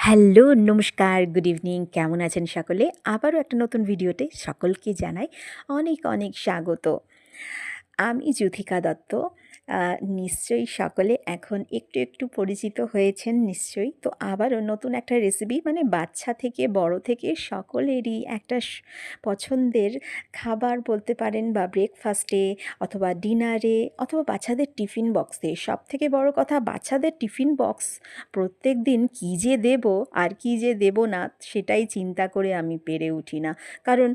Hello, নমস্কার, good evening. কেমন আছেন সকলে? আবারও একটা নতুন ভিডিওতে সকলকে জানাই অনেক, অনেক স্বাগত। আমি যুথিকা দত্ত। আ নিশ্চয়ই সকলে এখন একটু, একটু পরিচিত হয়েছেন নিশ্চয়ই। তো আবারও নতুন একটা রেসিপি মানে বাচ্চা থেকে বড় থেকে সকলেরই একটা পছন্দের খাবার বলতে পারেন বা ব্রেকফাস্টে অথবা ডিনারে অথবা বাচ্চাদের টিফিন বক্সে। সবথেকে বড় কথা বাচ্চাদের টিফিন বক্স প্রত্যেকদিন কী যে দেবো আর কী যে দেবো না সেটাই চিন্তা করে আমি পেরে উঠি না। কারণ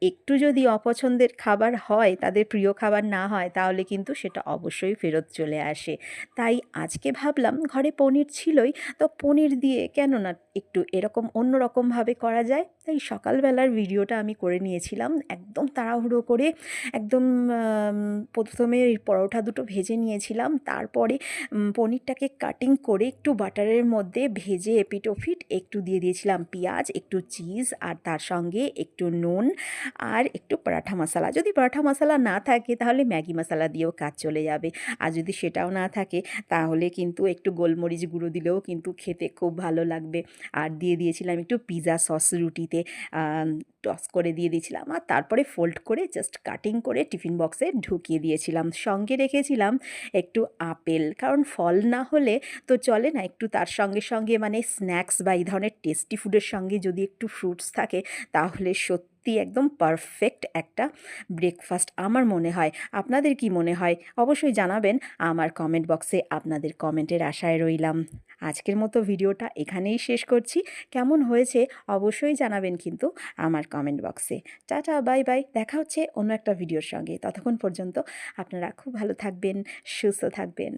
একটু যদি অপছন্দের খাবার হয়, তাদের প্রিয় খাবার না হয় তাহলে কিন্তু সেটা অবশ্যই ফেরত চলে আসে। তাই আজকে ভাবলাম ঘরে পনির ছিলই, তো পনির দিয়ে কেন না একটু এরকম অন্যরকমভাবে করা যায়। তাই সকালবেলার ভিডিওটা আমি করে নিয়েছিলাম একদম তাড়াহুড়ো করে। একদম প্রথমে এই পরোটা দুটো ভেজে নিয়েছিলাম, তারপরে পনিরটাকে কাটিং করে একটু বাটারের মধ্যে ভেজে এপিঠ ওপিঠ একটু দিয়ে দিয়েছিলাম পেঁয়াজ, একটু চিজ আর তার সঙ্গে একটু নুন আর একটু পরাঠা মশলা। যদি পরাঠা মশলা না থাকে তাহলে ম্যাগি মশলা দিয়েও কাজ চলে যাবে। আর যদি সেটাও না থাকে তাহলে কিন্তু একটু গোলমরিচ গুঁড়ো দিলেও কিন্তু খেতে খুব ভালো লাগবে। আর দিয়ে দিয়েছিলাম একটু পিৎজা সস রুটিতে টস করে দিয়ে দিয়েছিলাম। আর তারপরে ফোল্ড করে জাস্ট কাটিং করে টিফিন বক্সে ঢুকিয়ে দিয়েছিলাম। সঙ্গে রেখেছিলাম একটু আপেল। কারণ ফল না হলে তো চলে না, একটু তার সঙ্গে, সঙ্গে মানে স্ন্যাক্স বা এই ধরনের টেস্টি ফুডের সঙ্গে যদি একটু ফ্রুটস থাকে তাহলে সত্যি একদম পারফেক্ট একটা ব্রেকফাস্ট আমার মনে হয়। আপনাদের কি মনে হয়? অবশ্যই জানাবেন আমার কমেন্ট বক্সে। আপনাদের কমেন্টের আশায় রইলাম। আজকের মতো ভিডিওটা এখানেই শেষ করছি। কেমন হয়েছে অবশ্যই জানাবেন কিন্তু আমার কমেন্ট বক্সে। Tata, bye, bye. দেখা হচ্ছে অন্য একটা ভিডিওর সঙ্গে। ততক্ষণ পর্যন্ত আপনারা খুব ভালো থাকবেন, সুস্থ থাকবেন।